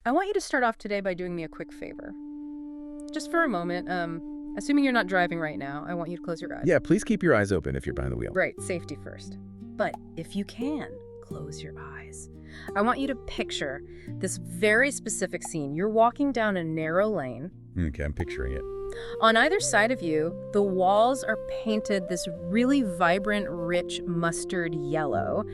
I want you to start off today by doing me a quick favor. Just for a moment, assuming you're not driving right now, I want you to close your eyes. Yeah, please keep your eyes open if you're behind the wheel. Right, safety first. But if you can, close your eyes. I want you to picture this very specific scene. You're walking down a narrow lane. Okay, I'm picturing it. On either side of you, the walls are painted this really vibrant, rich mustard yellow,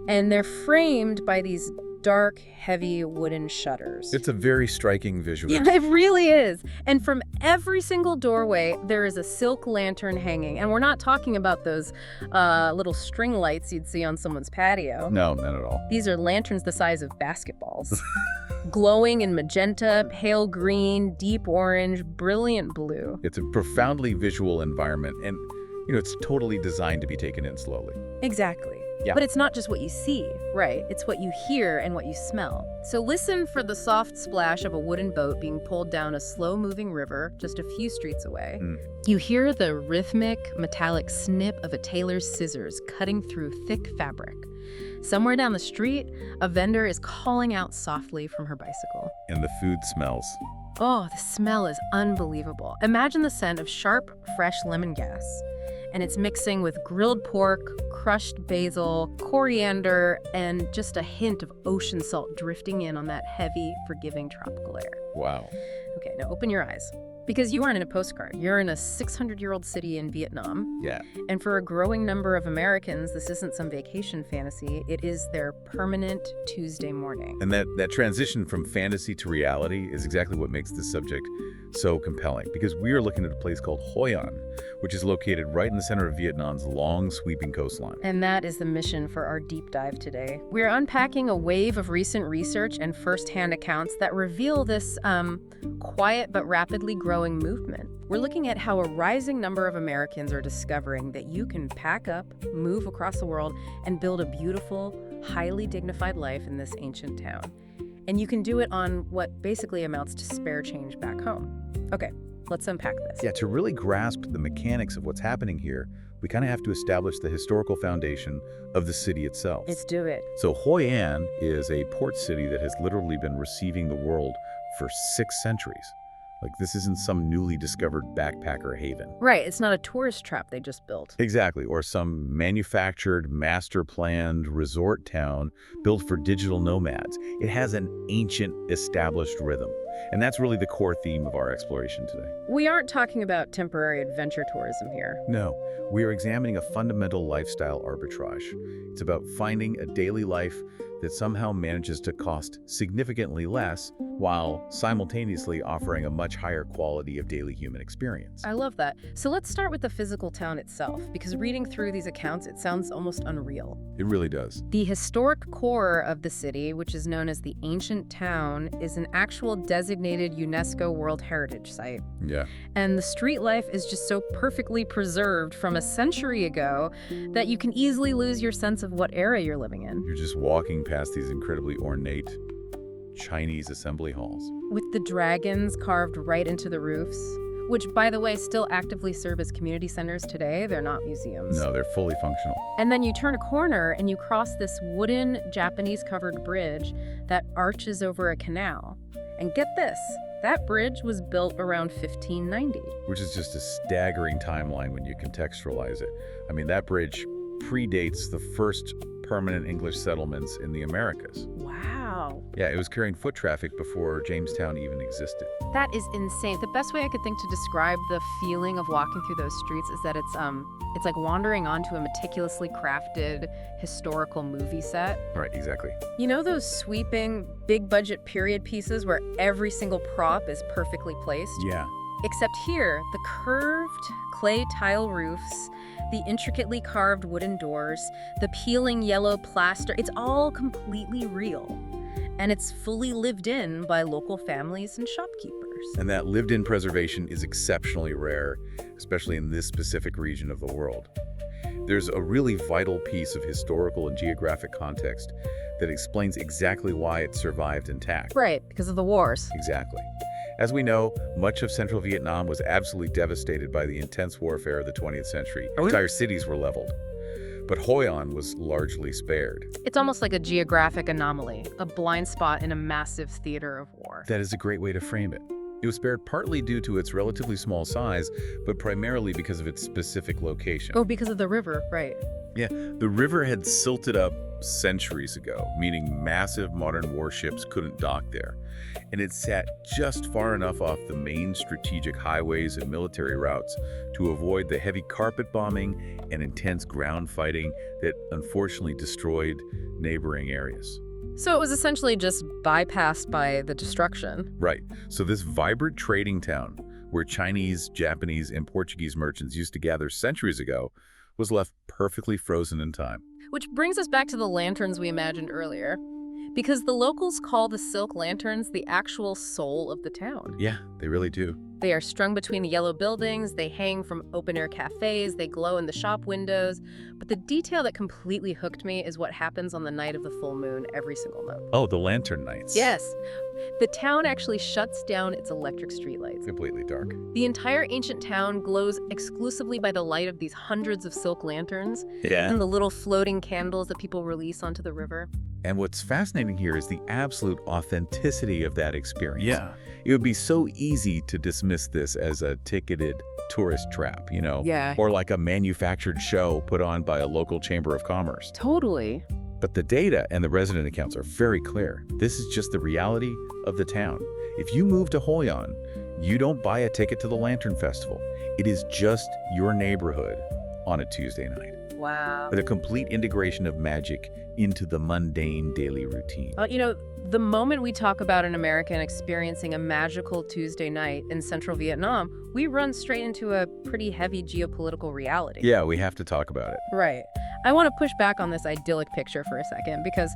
and they're framed by these dark, heavy wooden shutters. It's a very striking visual. Yeah, it really is. And from every single doorway, there is a silk lantern hanging. And we're not talking about those little string lights you'd see on someone's patio. No, not at all. These are lanterns the size of basketballs. Glowing in magenta, pale green, deep orange, brilliant blue. It's a profoundly visual environment, and, it's totally designed to be taken in slowly. Exactly. Yeah. But it's not just what you see, right? It's what you hear and what you smell. So listen for the soft splash of a wooden boat being pulled down a slow-moving river just a few streets away. You hear the rhythmic, metallic snip of a tailor's scissors cutting through thick fabric. Somewhere down the street, a vendor is calling out softly from her bicycle. And the food smells. Oh, the smell is unbelievable. Imagine the scent of sharp, fresh lemon gas. And it's mixing with grilled pork, crushed basil, coriander, and just a hint of ocean salt drifting in on that heavy, forgiving tropical air. Wow. Okay, now open your eyes. Because you aren't in a postcard. You're in a 600-year-old city in Vietnam. Yeah. And for a growing number of Americans, this isn't some vacation fantasy. It is their permanent Tuesday morning. And that transition from fantasy to reality is exactly what makes this subject so compelling, because we are looking at a place called Hoi An, which is located right in the center of Vietnam's long, sweeping coastline. And that is the mission for our deep dive today. We're unpacking a wave of recent research and firsthand accounts that reveal this quiet but rapidly growing movement. We're looking at how a rising number of Americans are discovering that you can pack up, move across the world, and build a beautiful, highly dignified life in this ancient town. And you can do it on what basically amounts to spare change back home. Okay, let's unpack this. Yeah, to really grasp the mechanics of what's happening here, we kind of have to establish the historical foundation of the city itself. Let's do it. So Hoi An is a port city that has literally been receiving the world for 6 centuries. Like, this isn't some newly discovered backpacker haven. Right, it's not a tourist trap they just built. Exactly, or some manufactured, master-planned resort town built for digital nomads. It has an ancient, established rhythm. And that's really the core theme of our exploration today. We aren't talking about temporary adventure tourism here. No, we are examining a fundamental lifestyle arbitrage. It's about finding a daily life that somehow manages to cost significantly less while simultaneously offering a much higher quality of daily human experience. I love that. So let's start with the physical town itself, because reading through these accounts, it sounds almost unreal. It really does. The historic core of the city, which is known as the ancient town, is an actual designated UNESCO World Heritage Site. Yeah. And the street life is just so perfectly preserved from a century ago that you can easily lose your sense of what era you're living in. You're just walking past these incredibly ornate Chinese assembly halls. With the dragons carved right into the roofs, which, by the way, still actively serve as community centers today. They're not museums. No, they're fully functional. And then you turn a corner and you cross this wooden Japanese-covered bridge that arches over a canal. And get this, that bridge was built around 1590. Which is just a staggering timeline when you contextualize it. I mean, that bridge predates the first permanent English settlements in the Americas. Wow. Yeah, it was carrying foot traffic before Jamestown even existed. That is insane. The best way I could think to describe the feeling of walking through those streets is that it's like wandering onto a meticulously crafted historical movie set. Right, exactly. You know those sweeping, big-budget period pieces where every single prop is perfectly placed? Yeah. Except here, the curved clay tile roofs, the intricately carved wooden doors, the peeling yellow plaster, it's all completely real. And it's fully lived in by local families and shopkeepers. And that lived-in preservation is exceptionally rare, especially in this specific region of the world. There's a really vital piece of historical and geographic context that explains exactly why it survived intact. Right, because of the wars. Exactly. As we know, much of central Vietnam was absolutely devastated by the intense warfare of the 20th century. Entire cities were leveled. but Hoi An was largely spared. It's almost like a geographic anomaly, a blind spot in a massive theater of war. That is a great way to frame it. It was spared partly due to its relatively small size, but primarily because of its specific location. Oh, because of the river, right. Yeah, the river had silted up centuries ago, meaning massive modern warships couldn't dock there. And it sat just far enough off the main strategic highways and military routes to avoid the heavy carpet bombing and intense ground fighting that unfortunately destroyed neighboring areas. So it was essentially just bypassed by the destruction. Right. So this vibrant trading town, where Chinese, Japanese, and Portuguese merchants used to gather centuries ago, was left perfectly frozen in time. Which brings us back to the lanterns we imagined earlier. Because the locals call the silk lanterns the actual soul of the town. Yeah, they really do. They are strung between yellow buildings, they hang from open-air cafes, they glow in the shop windows. But the detail that completely hooked me is what happens on the night of the full moon every single month. Oh, the lantern nights. Yes. The town actually shuts down its electric streetlights. Completely dark. The entire ancient town glows exclusively by the light of these hundreds of silk lanterns and the little floating candles that people release onto the river. And what's fascinating here is the absolute authenticity of that experience. Yeah. It would be so easy to dismiss this as a ticketed tourist trap, Yeah. or like a manufactured show put on by a local chamber of commerce. Totally. But the data and the resident accounts are very clear. This is just the reality of the town. If you move to Hoi An, you don't buy a ticket to the Lantern Festival. It is just your neighborhood on a Tuesday night. Wow. With a complete integration of magic into the mundane daily routine. The moment we talk about an American experiencing a magical Tuesday night in central Vietnam, we run straight into a pretty heavy geopolitical reality. Yeah, we have to talk about it. Right. I want to push back on this idyllic picture for a second because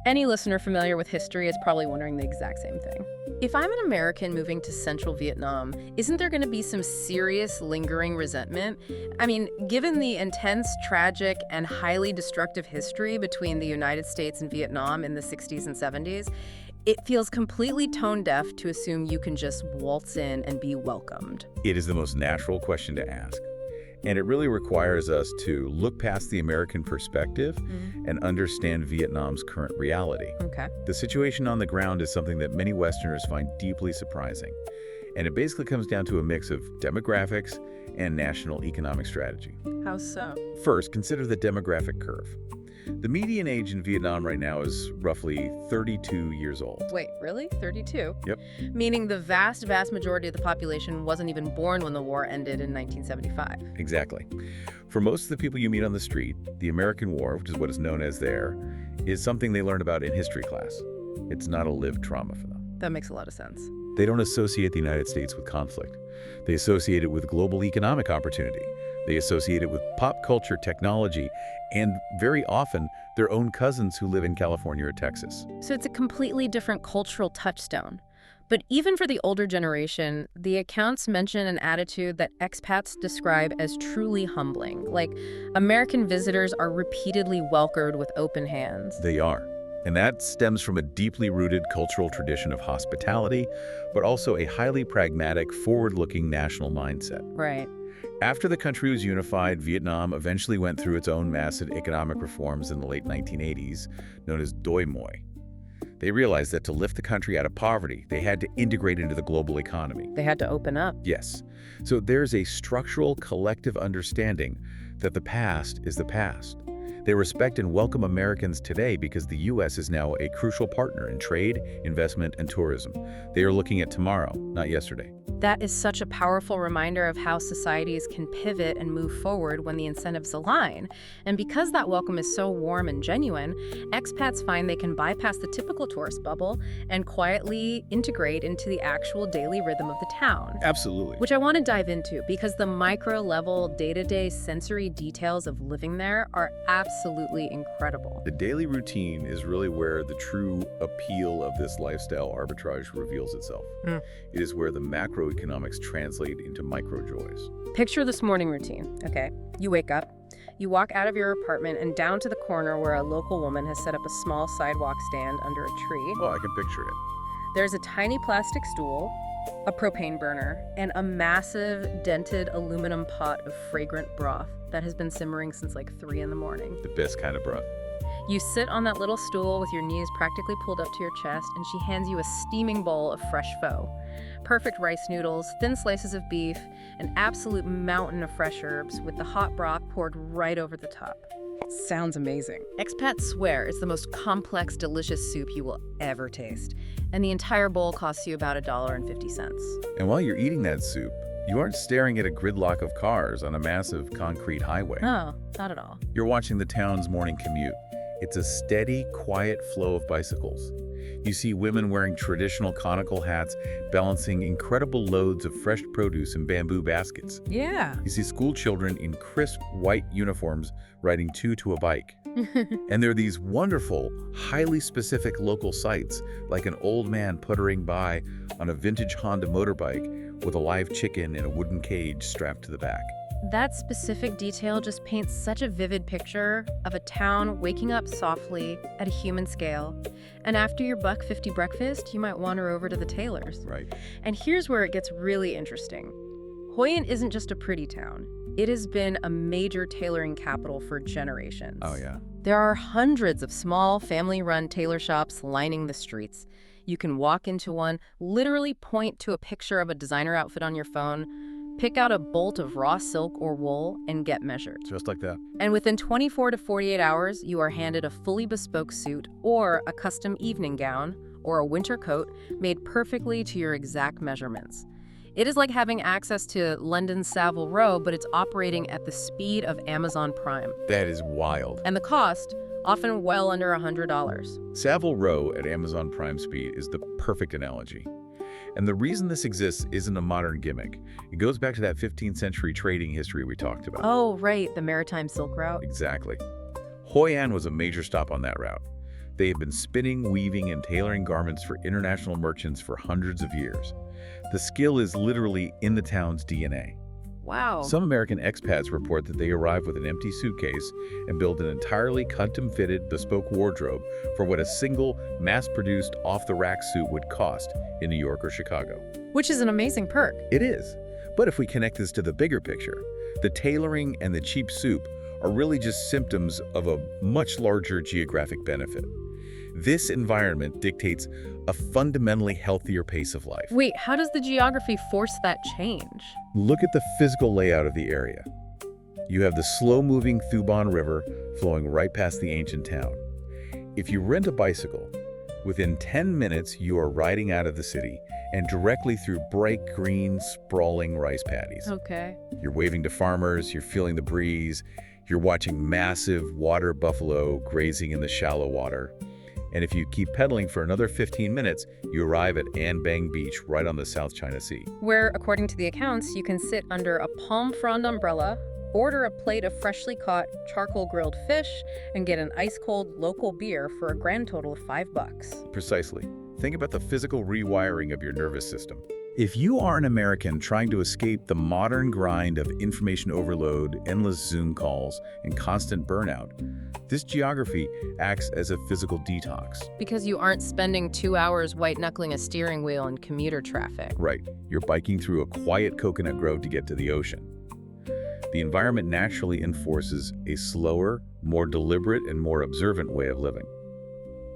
any listener familiar with history is probably wondering the exact same thing. If I'm an American moving to central Vietnam, isn't there going to be some serious lingering resentment? I mean, given the intense, tragic, and highly destructive history between the United States and Vietnam in the 60s and 70s, it feels completely tone deaf to assume you can just waltz in and be welcomed. It is the most natural question to ask. And it really requires us to look past the American perspective and understand Vietnam's current reality. Okay. The situation on the ground is something that many Westerners find deeply surprising. And it basically comes down to a mix of demographics and national economic strategy. How so? First, consider the demographic curve. The median age in Vietnam right now is roughly 32 years old. Wait, really? 32? Yep. Meaning the vast majority of the population wasn't even born when the war ended in 1975. Exactly. For most of the people you meet on the street, the American War, which is what is known as there, is something they learn about in history class. It's not a lived trauma for them. That makes a lot of sense. They don't associate the United States with conflict. They associate it with global economic opportunity. They associate it with pop culture, technology, and very often their own cousins who live in California or Texas. So it's a completely different cultural touchstone. But even for the older generation, the accounts mention an attitude that expats describe as truly humbling. Like, American visitors are repeatedly welcomed with open hands. They are. And that stems from a deeply rooted cultural tradition of hospitality, but also a highly pragmatic, forward-looking national mindset. Right. After the country was unified, Vietnam eventually went through its own massive economic reforms in the late 1980s, known as Doi Moi. They realized that to lift the country out of poverty, they had to integrate into the global economy. They had to open up. Yes. So there's a structural collective understanding that the past is the past. They respect and welcome Americans today because the U.S. is now a crucial partner in trade, investment, and tourism. They are looking at tomorrow, not yesterday. That is such a powerful reminder of how societies can pivot and move forward when the incentives align. And because that welcome is so warm and genuine, expats find they can bypass the typical tourist bubble and quietly integrate into the actual daily rhythm of the town. Absolutely. Which I want to dive into because the micro-level, day-to-day sensory details of living there are absolutely incredible. The daily routine is really where the true appeal of this lifestyle arbitrage reveals itself. It is where the macroeconomics translate into micro joys. Picture this morning routine, okay? You wake up, you walk out of your apartment and down to the corner where a local woman has set up a small sidewalk stand under a tree. Oh, I can picture it. There's a tiny plastic stool, a propane burner, and a massive dented aluminum pot of fragrant broth that has been simmering since like 3 in the morning. The best kind of broth. You sit on that little stool with your knees practically pulled up to your chest, and she hands you a steaming bowl of fresh pho. Perfect rice noodles, thin slices of beef, an absolute mountain of fresh herbs with the hot broth poured right over the top. Sounds amazing. Expats swear it's the most complex, delicious soup you will ever taste. And the entire bowl costs you about $1.50. And while you're eating that soup, you aren't staring at a gridlock of cars on a massive concrete highway. No, not at all. You're watching the town's morning commute. It's a steady, quiet flow of bicycles. You see women wearing traditional conical hats, balancing incredible loads of fresh produce in bamboo baskets. Yeah. You see school children in crisp white uniforms riding two to a bike. And there are these wonderful, highly specific local sights, like an old man puttering by on a vintage Honda motorbike with a live chicken in a wooden cage strapped to the back. That specific detail just paints such a vivid picture of a town waking up softly at a human scale. And after your $1.50 breakfast, you might wander over to the tailor's. Right. And here's where it gets really interesting. Hoi An isn't just a pretty town. It has been a major tailoring capital for generations. Oh, yeah. There are hundreds of small, family-run tailor shops lining the streets. You can walk into one, literally point to a picture of a designer outfit on your phone, pick out a bolt of raw silk or wool, and get measured. Just like that. And within 24 to 48 hours, you are handed a fully bespoke suit or a custom evening gown or a winter coat made perfectly to your exact measurements. It is like having access to London's Savile Row, but it's operating at the speed of Amazon Prime. That is wild. And the cost, often well under $100. Savile Row at Amazon Prime speed is the perfect analogy. And the reason this exists isn't a modern gimmick. It goes back to that 15th century trading history we talked about. Oh, right, the Maritime Silk Route. Exactly. Hoi An was a major stop on that route. They have been spinning, weaving, and tailoring garments for international merchants for hundreds of years. The skill is literally in the town's DNA. Wow. Some American expats report that they arrive with an empty suitcase and build an entirely custom-fitted, bespoke wardrobe for what a single, mass-produced, off-the-rack suit would cost in New York or Chicago. Which is an amazing perk. It is. But if we connect this to the bigger picture, the tailoring and the cheap soup are really just symptoms of a much larger geographic benefit. This environment dictates a fundamentally healthier pace of life. Wait, how does the geography force that change? Look at the physical layout of the area. You have the slow-moving Thuban River flowing right past the ancient town. If you rent a bicycle, within 10 minutes you are riding out of the city and directly through bright green, sprawling rice paddies. Okay. You're waving to farmers, you're feeling the breeze, you're watching massive water buffalo grazing in the shallow water. And if you keep pedaling for another 15 minutes, you arrive at An Bang Beach right on the South China Sea. Where, according to the accounts, you can sit under a palm frond umbrella, order a plate of freshly caught charcoal grilled fish, and get an ice-cold local beer for a grand total of $5. Precisely. Think about the physical rewiring of your nervous system. If you are an American trying to escape the modern grind of information overload, endless Zoom calls, and constant burnout, this geography acts as a physical detox. Because you aren't spending 2 hours white-knuckling a steering wheel in commuter traffic. Right. You're biking through a quiet coconut grove to get to the ocean. The environment naturally enforces a slower, more deliberate, and more observant way of living.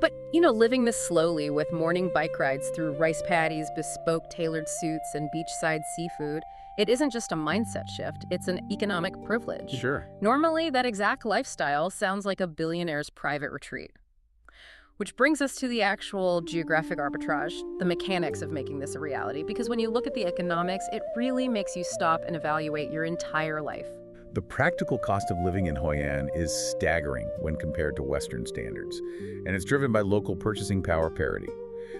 But, living this slowly with morning bike rides through rice paddies, bespoke tailored suits, and beachside seafood, it isn't just a mindset shift, it's an economic privilege. Sure. Normally, that exact lifestyle sounds like a billionaire's private retreat. Which brings us to the actual geographic arbitrage, the mechanics of making this a reality, because when you look at the economics, it really makes you stop and evaluate your entire life. The practical cost of living in Hoi An is staggering when compared to Western standards, and it's driven by local purchasing power parity.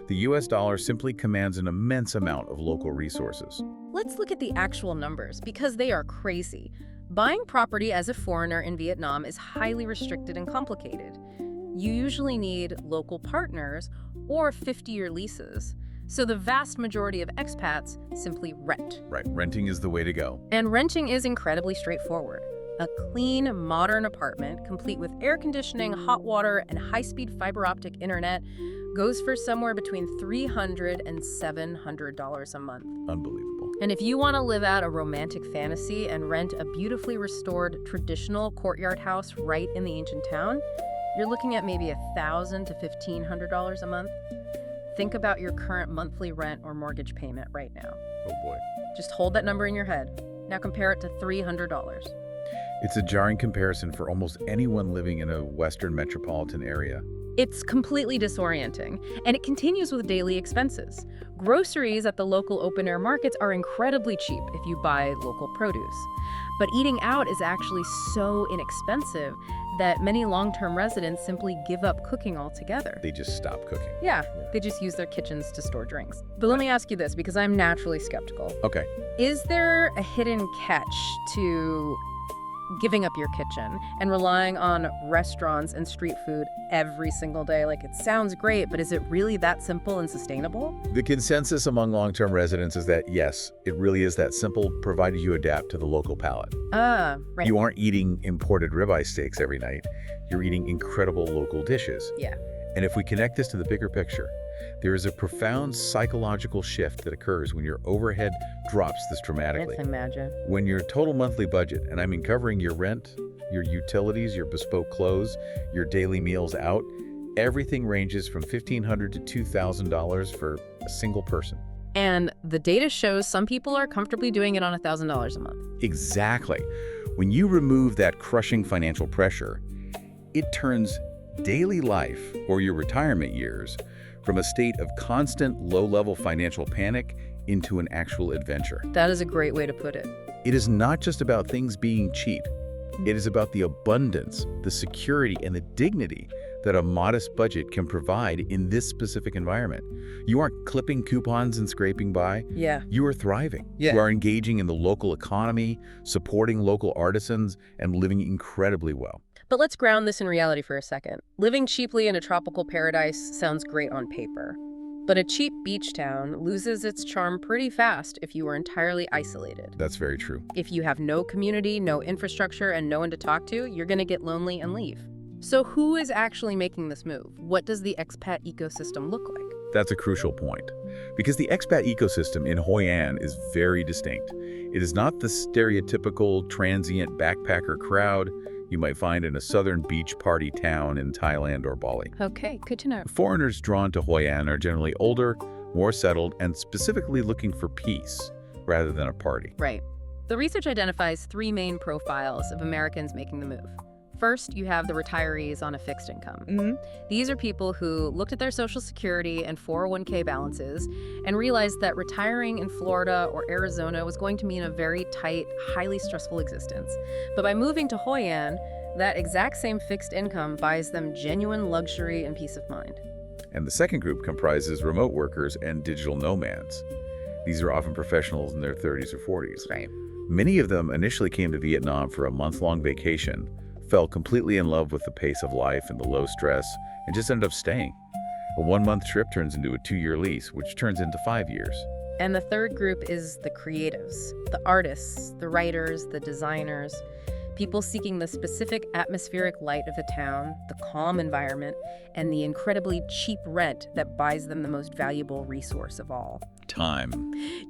The US dollar simply commands an immense amount of local resources. Let's look at the actual numbers, because they are crazy. Buying property as a foreigner in Vietnam is highly restricted and complicated. You usually need local partners or 50-year leases. So the vast majority of expats simply rent. Right, renting is the way to go. And renting is incredibly straightforward. A clean, modern apartment, complete with air conditioning, hot water, and high-speed fiber optic internet, goes for somewhere between $300 and $700 a month. Unbelievable. And if you want to live out a romantic fantasy and rent a beautifully restored traditional courtyard house right in the ancient town, you're looking at maybe $1,000 to $1,500 a month. Think about your current monthly rent or mortgage payment right now. Oh boy. Just hold that number in your head. Now compare it to $300. It's a jarring comparison for almost anyone living in a Western metropolitan area. It's completely disorienting, and it continues with daily expenses. Groceries at the local open-air markets are incredibly cheap if you buy local produce. But eating out is actually so inexpensive that many long-term residents simply give up cooking altogether. They just stop cooking. Yeah, they just use their kitchens to store drinks. But let me ask you this, because I'm naturally skeptical. Okay. Is there a hidden catch to giving up your kitchen and relying on restaurants and street food every single day? Like, it sounds great, but is it really that simple and sustainable? The consensus among long-term residents is that yes, it really is that simple, provided you adapt to the local palate. Right. You aren't eating imported ribeye steaks every night. You're eating incredible local dishes. Yeah. And if we connect this to the bigger picture, there is a profound psychological shift that occurs when your overhead drops this dramatically. Let's imagine. When your total monthly budget, and I mean covering your rent, your utilities, your bespoke clothes, your daily meals out, everything ranges from $1,500 to $2,000 for a single person. And the data shows some people are comfortably doing it on $1,000 a month. Exactly. When you remove that crushing financial pressure, it turns daily life, or your retirement years, from a state of constant low-level financial panic into an actual adventure. That is a great way to put it. It is not just about things being cheap. It is about the abundance, the security, and the dignity that a modest budget can provide in this specific environment. You aren't clipping coupons and scraping by. Yeah. You are thriving. Yeah. You are engaging in the local economy, supporting local artisans, and living incredibly well. But let's ground this in reality for a second. Living cheaply in a tropical paradise sounds great on paper. But a cheap beach town loses its charm pretty fast if you are entirely isolated. That's very true. If you have no community, no infrastructure, and no one to talk to, you're going to get lonely and leave. So who is actually making this move? What does the expat ecosystem look like? That's a crucial point, because the expat ecosystem in Hoi An is very distinct. It is not the stereotypical transient backpacker crowd you might find in a southern beach party town in Thailand or Bali. Okay, good to know. Foreigners drawn to Hoi An are generally older, more settled, and specifically looking for peace rather than a party. Right. The research identifies three main profiles of Americans making the move. First, you have the retirees on a fixed income. These are people who looked at their Social Security and 401k balances and realized that retiring in Florida or Arizona was going to mean a very tight, highly stressful existence. But by moving to Hoi An, that exact same fixed income buys them genuine luxury and peace of mind. And the second group comprises remote workers and digital nomads. These are often professionals in their 30s or 40s. Right. Many of them initially came to Vietnam for a month-long vacation, fell completely in love with the pace of life and the low stress, and just ended up staying. A 1-month trip turns into a 2-year lease, which turns into 5 years. And the third group is the creatives, the artists, the writers, the designers, people seeking the specific atmospheric light of the town, the calm environment, and the incredibly cheap rent that buys them the most valuable resource of all. Time.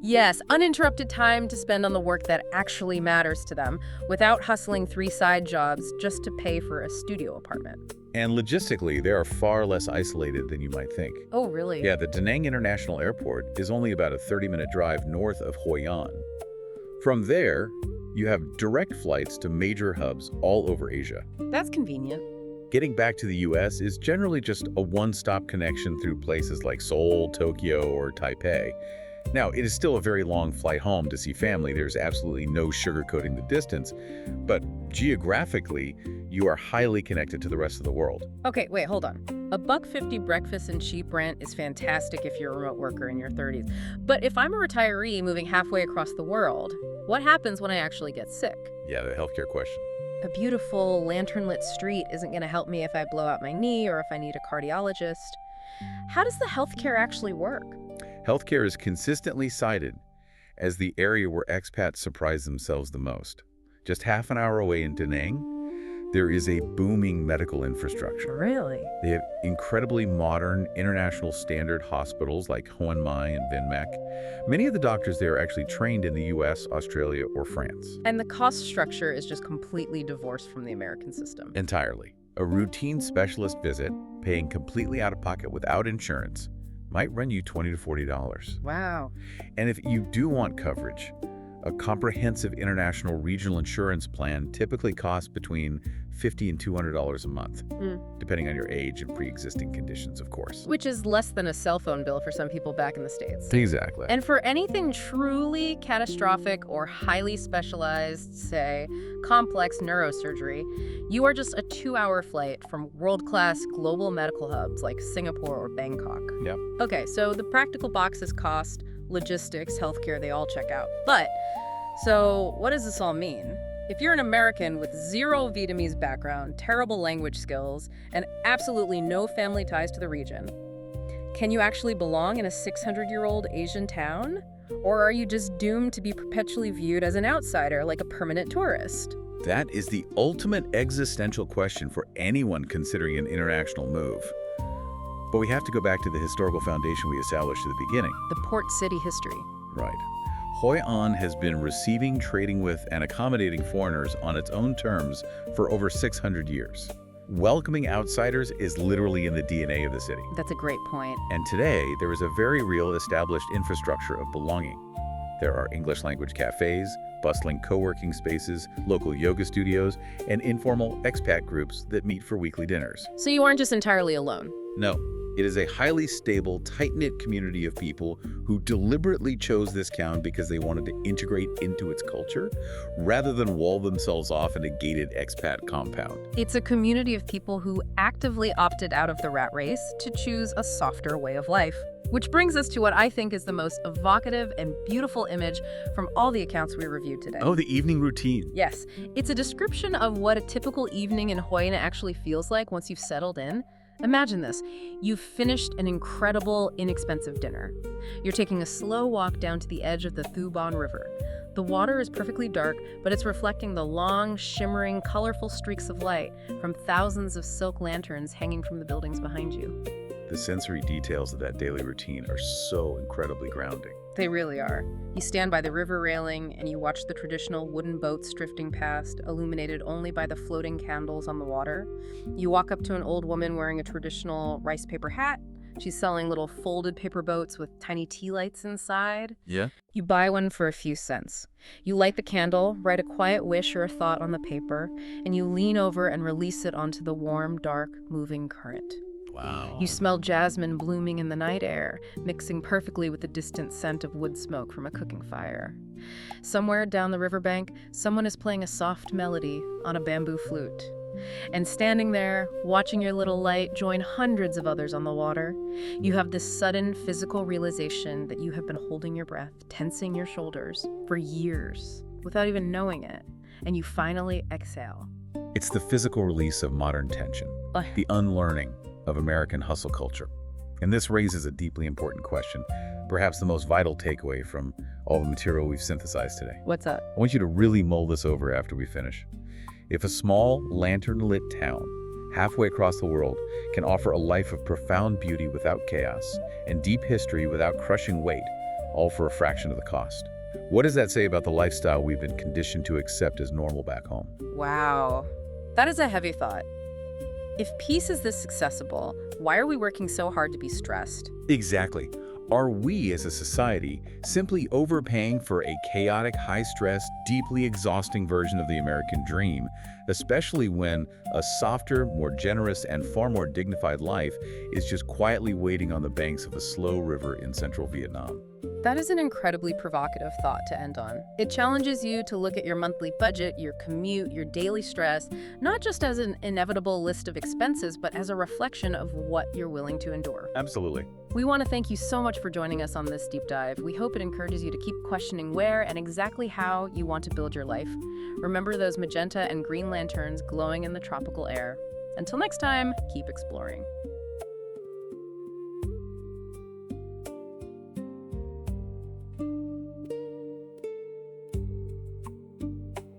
Yes, uninterrupted time to spend on the work that actually matters to them without hustling 3 side jobs just to pay for a studio apartment. And logistically, they are far less isolated than you might think. Oh, really? Yeah, the Da Nang International Airport is only about a 30-minute drive north of Hoi An. From there, you have direct flights to major hubs all over Asia. That's convenient. Getting back to the US is generally just a one-stop connection through places like Seoul, Tokyo, or Taipei. Now, it is still a very long flight home to see family. There's absolutely no sugarcoating the distance. But geographically, you are highly connected to the rest of the world. Okay, wait, hold on. $1.50 breakfast and cheap rent is fantastic if you're a remote worker in your 30s. But if I'm a retiree moving halfway across the world, what happens when I actually get sick? Yeah, the healthcare question. A beautiful lantern-lit street isn't going to help me if I blow out my knee or if I need a cardiologist. How does the healthcare actually work? Healthcare is consistently cited as the area where expats surprise themselves the most. Just half an hour away in Da Nang, there is a booming medical infrastructure. Really? They have incredibly modern, international standard hospitals like Hoi An and Vietnamese. Many of the doctors there are actually trained in the US, Australia, or France. And the cost structure is just completely divorced from the American system. Entirely. A routine specialist visit, paying completely out of pocket without insurance, might run you $20 to $40. Wow. And if you do want coverage, a comprehensive international regional insurance plan typically costs between $50 and $200 a month, depending on your age and pre-existing conditions, of course. Which is less than a cell phone bill for some people back in the States. Exactly. And for anything truly catastrophic or highly specialized, say, complex neurosurgery, you are just a 2-hour flight from world-class global medical hubs like Singapore or Bangkok. Yep. Okay, so the practical boxes: cost, logistics, healthcare, they all check out. But, so what does this all mean? If you're an American with zero Vietnamese background, terrible language skills, and absolutely no family ties to the region, can you actually belong in a 600-year-old Asian town? Or are you just doomed to be perpetually viewed as an outsider, like a permanent tourist? That is the ultimate existential question for anyone considering an international move. But we have to go back to the historical foundation we established at the beginning. The port city history. Right. Hoi An has been receiving, trading with, and accommodating foreigners on its own terms for over 600 years. Welcoming outsiders is literally in the DNA of the city. That's a great point. And today, there is a very real established infrastructure of belonging. There are English language cafes, bustling co-working spaces, local yoga studios, and informal expat groups that meet for weekly dinners. So you aren't just entirely alone. No, it is a highly stable, tight-knit community of people who deliberately chose this town because they wanted to integrate into its culture, rather than wall themselves off in a gated expat compound. It's a community of people who actively opted out of the rat race to choose a softer way of life. Which brings us to what I think is the most evocative and beautiful image from all the accounts we reviewed today. Oh, the evening routine. Yes, it's a description of what a typical evening in Hoi An actually feels like once you've settled in. Imagine this. You've finished an incredible, inexpensive dinner. You're taking a slow walk down to the edge of the Thu Bon River. The water is perfectly dark, but it's reflecting the long, shimmering, colorful streaks of light from thousands of silk lanterns hanging from the buildings behind you. The sensory details of that daily routine are so incredibly grounding. They really are. You stand by the river railing and you watch the traditional wooden boats drifting past, illuminated only by the floating candles on the water. You walk up to an old woman wearing a traditional rice paper hat. She's selling little folded paper boats with tiny tea lights inside. Yeah? You buy one for a few cents. You light the candle, write a quiet wish or a thought on the paper, and you lean over and release it onto the warm, dark, moving current. Wow. You smell jasmine blooming in the night air, mixing perfectly with the distant scent of wood smoke from a cooking fire. Somewhere down the riverbank, someone is playing a soft melody on a bamboo flute. And standing there, watching your little light join hundreds of others on the water, you have this sudden physical realization that you have been holding your breath, tensing your shoulders for years without even knowing it, and you finally exhale. It's the physical release of modern tension, the unlearning of American hustle culture. And this raises a deeply important question, perhaps the most vital takeaway from all the material we've synthesized today. What's up? I want you to really mull this over after we finish. If a small, lantern-lit town halfway across the world can offer a life of profound beauty without chaos and deep history without crushing weight, all for a fraction of the cost, what does that say about the lifestyle we've been conditioned to accept as normal back home? Wow. That is a heavy thought. If peace is this accessible, why are we working so hard to be stressed? Exactly. Are we as a society simply overpaying for a chaotic, high-stress, deeply exhausting version of the American dream, especially when a softer, more generous, and far more dignified life is just quietly waiting on the banks of a slow river in central Vietnam? That is an incredibly provocative thought to end on. It challenges you to look at your monthly budget, your commute, your daily stress, not just as an inevitable list of expenses, but as a reflection of what you're willing to endure. Absolutely. We want to thank you so much for joining us on this deep dive. We hope it encourages you to keep questioning where and exactly how you want to build your life. Remember those magenta and green lanterns glowing in the tropical air. Until next time, keep exploring.